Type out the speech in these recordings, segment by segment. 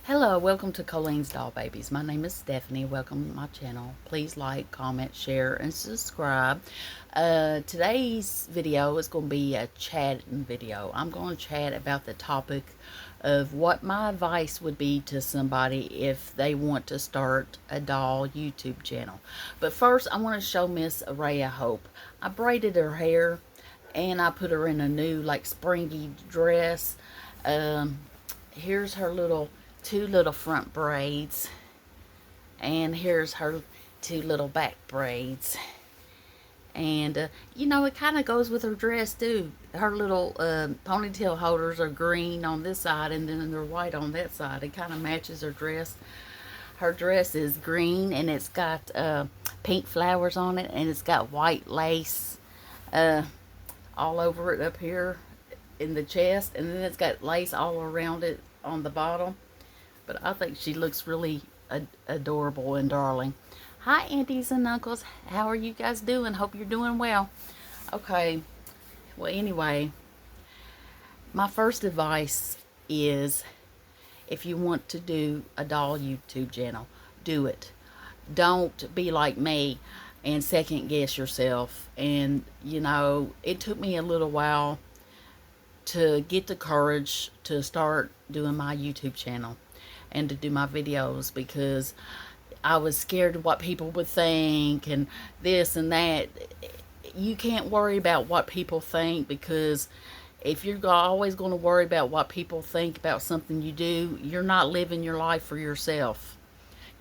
Hello, welcome to Colleen's Doll Babies. My name is Stephanie. Welcome to my channel. Please like, comment, share, and subscribe. Today's video is going to be a chatting video. I'm going to chat about the topic of what my advice would be to somebody if they want to start a doll YouTube channel. But first, I want to show Miss Arrayah Hope. I braided her hair and I put her in a new, like, springy dress. Here's her two little front braids, and here's her two little back braids. And you know, it kind of goes with her dress too. Her little ponytail holders are green on this side and then they're white on that side. It kind of matches her dress. Her dress is green and it's got pink flowers on it, and it's got white lace all over it up here in the chest, and then it's got lace all around it on the bottom. But I think she looks really adorable and darling. Hi, aunties and uncles. How are you guys doing? Hope you're doing well. Okay. Well, anyway, my first advice is if you want to do a doll YouTube channel, do it. Don't be like me and second guess yourself. And, you know, it took me a little while to get the courage to start doing my YouTube channel and to do my videos, because I was scared of what people would think and this and that. You can't worry about what people think, because if you're always going to worry about what people think about something you do, you're not living your life for yourself.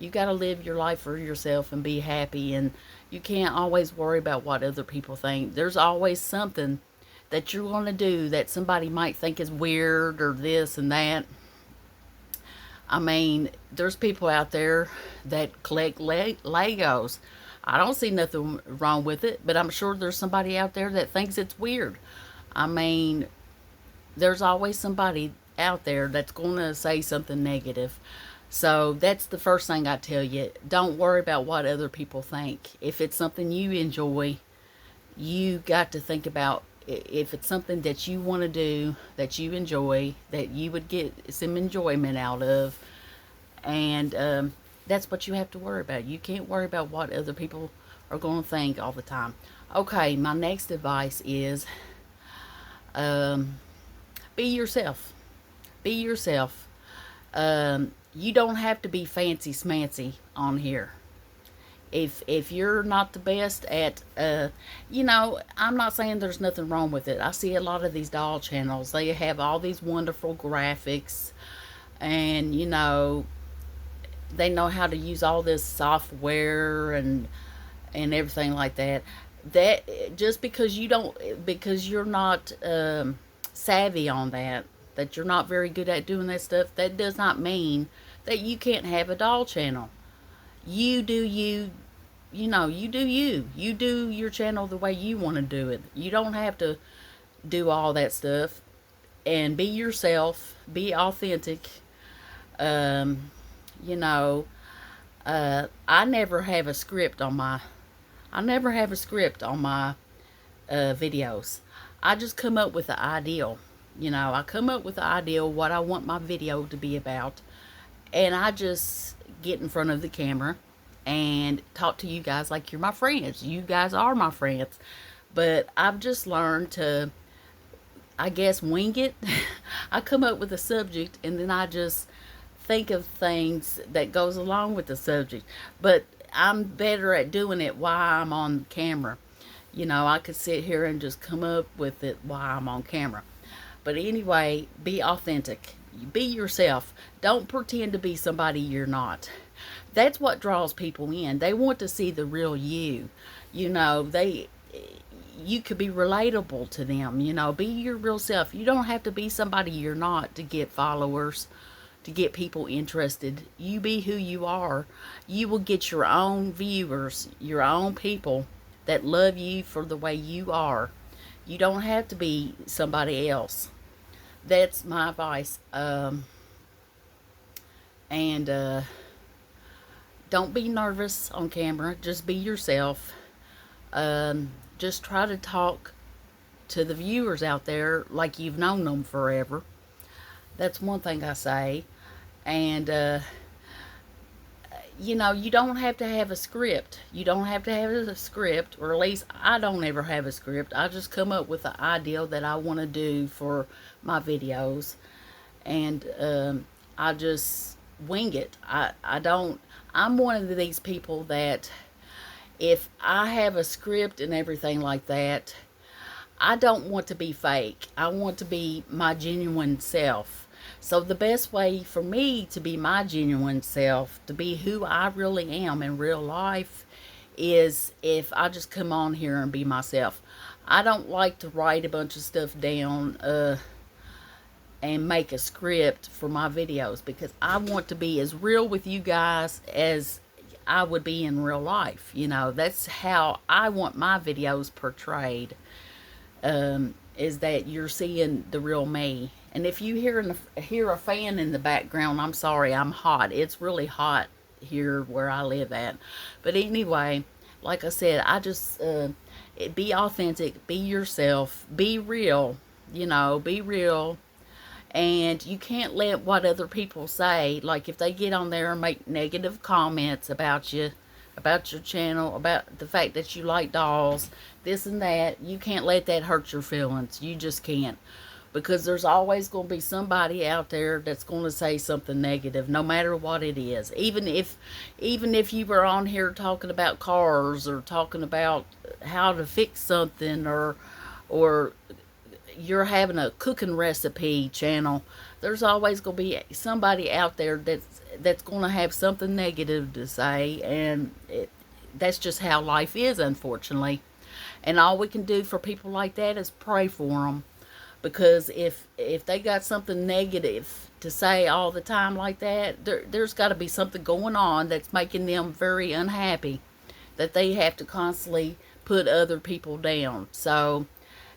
You got to live your life for yourself and be happy, and you can't always worry about what other people think. There's always something that you're going to do that somebody might think is weird or this and that. I mean, there's people out there that collect Legos. I don't see nothing wrong with it, but I'm sure there's somebody out there that thinks it's weird. I mean, there's always somebody out there that's going to say something negative. So that's the first thing I tell you. Don't worry about what other people think. If it's something you enjoy, you got to think about if it's something that you want to do, that you enjoy, that you would get some enjoyment out of. And that's what you have to worry about. You can't worry about what other people are going to think all the time. Okay, my next advice is be yourself. Be yourself. You don't have to be fancy smancy on here. If you're not the best at, you know, I'm not saying there's nothing wrong with it. I see a lot of these doll channels. They have all these wonderful graphics, and, you know, they know how to use all this software and everything like that. That just because you're not savvy on that you're not very good at doing that stuff, that does not mean that you can't have a doll channel. You do you. You know, you do you. You do your channel the way you want to do it. You don't have to do all that stuff. And be yourself. Be authentic. You know, I never have a script on my videos. I just come up with the ideal. You know, I come up with the ideal what I want my video to be about, and I just get in front of the camera and talk to you guys like you're my friends. You guys are my friends. But I've just learned to, I guess, wing it. I come up with a subject and then I just think of things that goes along with the subject. But I'm better at doing it while I'm on camera. You know, I could sit here and just come up with it while I'm on camera. But anyway, be authentic. Be yourself. Don't pretend to be somebody you're not. That's what draws people in. They want to see the real you. You know, you could be relatable to them. You know, be your real self. You don't have to be somebody you're not to get followers, to get people interested. You be who you are. You will get your own viewers, your own people that love you for the way you are. You don't have to be somebody else. That's my advice. And don't be nervous on camera. Just be yourself. Just try to talk to the viewers out there like you've known them forever. That's one thing I say. And you know, you don't have to have a script. You don't have to have a script, or at least I don't ever have a script. I just come up with the idea that I want to do for my videos, and I just wing it. I don't. I'm one of these people that if I have a script and everything like that, I don't want to be fake. I want to be my genuine self. So the best way for me to be my genuine self, to be who I really am in real life, is if I just come on here and be myself. I don't like to write a bunch of stuff down and make a script for my videos, because I want to be as real with you guys as I would be in real life. You know, that's how I want my videos portrayed. Is that you're seeing the real me. And if you hear a fan in the background, I'm sorry, I'm hot. It's really hot here where I live at. But anyway, like I said, I just be authentic, be yourself, be real. You know, be real. And you can't let what other people say, like if they get on there and make negative comments about you, about your channel, about the fact that you like dolls, this and that, you can't let that hurt your feelings. You just can't. Because there's always going to be somebody out there that's going to say something negative, no matter what it is. Even if you were on here talking about cars, or talking about how to fix something, or you're having a cooking recipe channel, there's always going to be somebody out there that's going to have something negative to say, and that's just how life is, unfortunately. And all we can do for people like that is pray for them, because if they got something negative to say all the time like that, there's got to be something going on that's making them very unhappy, that they have to constantly put other people down. So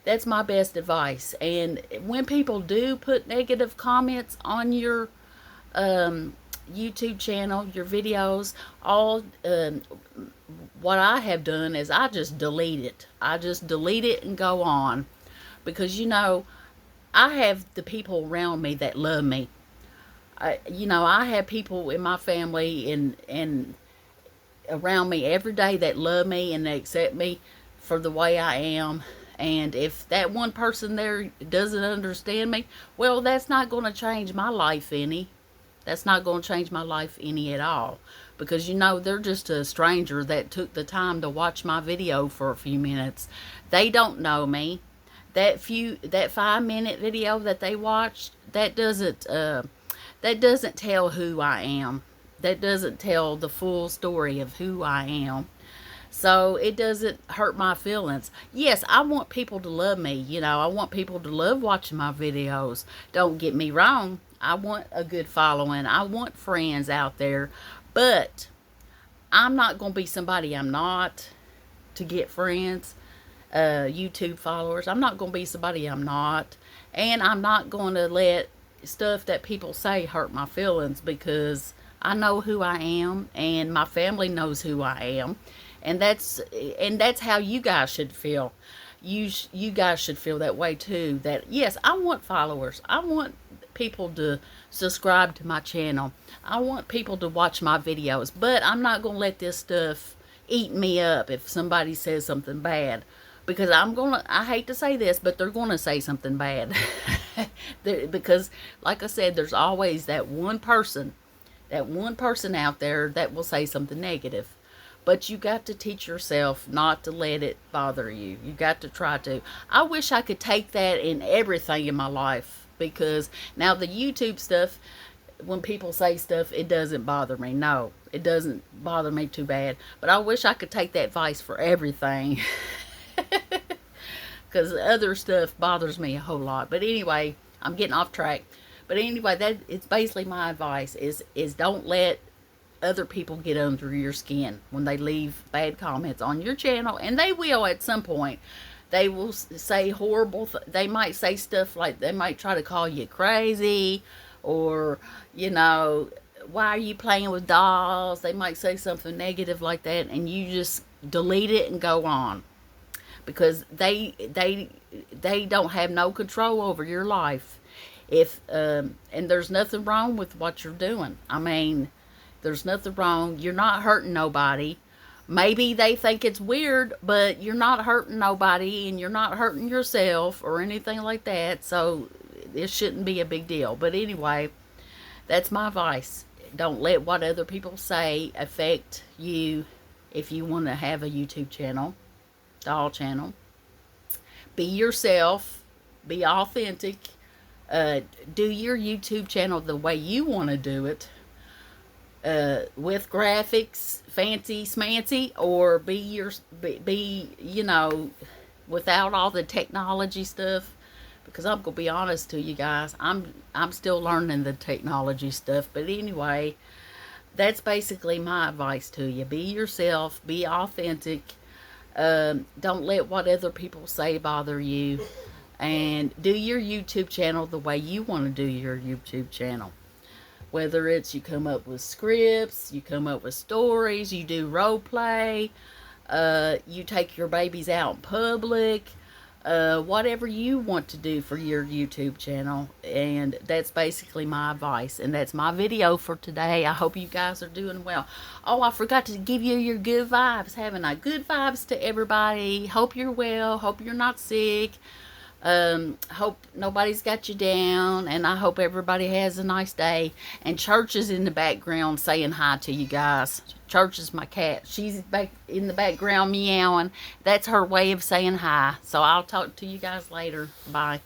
that's my best advice. And when people do put negative comments on your YouTube channel, your videos, what I have done is I just delete it. I just delete it and go on. Because, you know, I have the people around me that love me. I have people in my family and around me every day that love me and they accept me for the way I am. And if that one person there doesn't understand me, well, that's not going to change my life any. That's not going to change my life any at all. Because, you know, they're just a stranger that took the time to watch my video for a few minutes. They don't know me. That 5-minute video that they watched, that doesn't tell who I am. That doesn't tell the full story of who I am. So it doesn't hurt my feelings. Yes, I want people to love me. You know, I want people to love watching my videos. Don't get me wrong. I want a good following. I want friends out there. But I'm not going to be somebody I'm not to get friends, YouTube followers. I'm not going to be somebody I'm not. And I'm not going to let stuff that people say hurt my feelings, because I know who I am and my family knows who I am. And that's how you guys should feel. You guys should feel that way too. That yes, I want followers. I want people to subscribe to my channel. I want people to watch my videos. But I'm not going to let this stuff eat me up if somebody says something bad. Because I hate to say this, but they're going to say something bad. Because, like I said, there's always that one person out there that will say something negative. But you got to teach yourself not to let it bother you. You got to try to. I wish I could take that in everything in my life. Because now the YouTube stuff, when people say stuff, it doesn't bother me. No, it doesn't bother me too bad. But I wish I could take that advice for everything. Because other stuff bothers me a whole lot. But anyway, I'm getting off track. But anyway, it's basically my advice is don't let other people get under your skin when they leave bad comments on your channel. And they will at some point. They will say horrible, they might say stuff like, they might try to call you crazy, or, you know, why are you playing with dolls? They might say something negative like that, and you just delete it and go on. Because they don't have no control over your life. If and there's nothing wrong with what you're doing. I mean, there's nothing wrong. You're not hurting nobody. Maybe they think it's weird, but you're not hurting nobody and you're not hurting yourself or anything like that. So it shouldn't be a big deal. But anyway, that's my advice. Don't let what other people say affect you if you want to have a YouTube channel, doll channel. Be yourself, be authentic, do your YouTube channel the way you want to do it, with graphics, fancy smancy, or be you know, without all the technology stuff. Because I'm gonna be honest to you guys, I'm still learning the technology stuff. But anyway, that's basically my advice to you. Be yourself, be authentic. Don't let what other people say bother you, and do your YouTube channel the way you want to do your YouTube channel. Whether it's you come up with scripts, you come up with stories, you do role play, you take your babies out in public, whatever you want to do for your YouTube channel. And that's basically my advice. And that's my video for today. I hope you guys are doing well. Oh, I forgot to give you your good vibes. Having a good vibes to everybody. Hope you're well. Hope you're not sick. Hope nobody's got you down, and I hope everybody has a nice day. And Church is in the background saying hi to you guys. Church is my cat. She's back in the background meowing. That's her way of saying hi. So I'll talk to you guys later. Bye.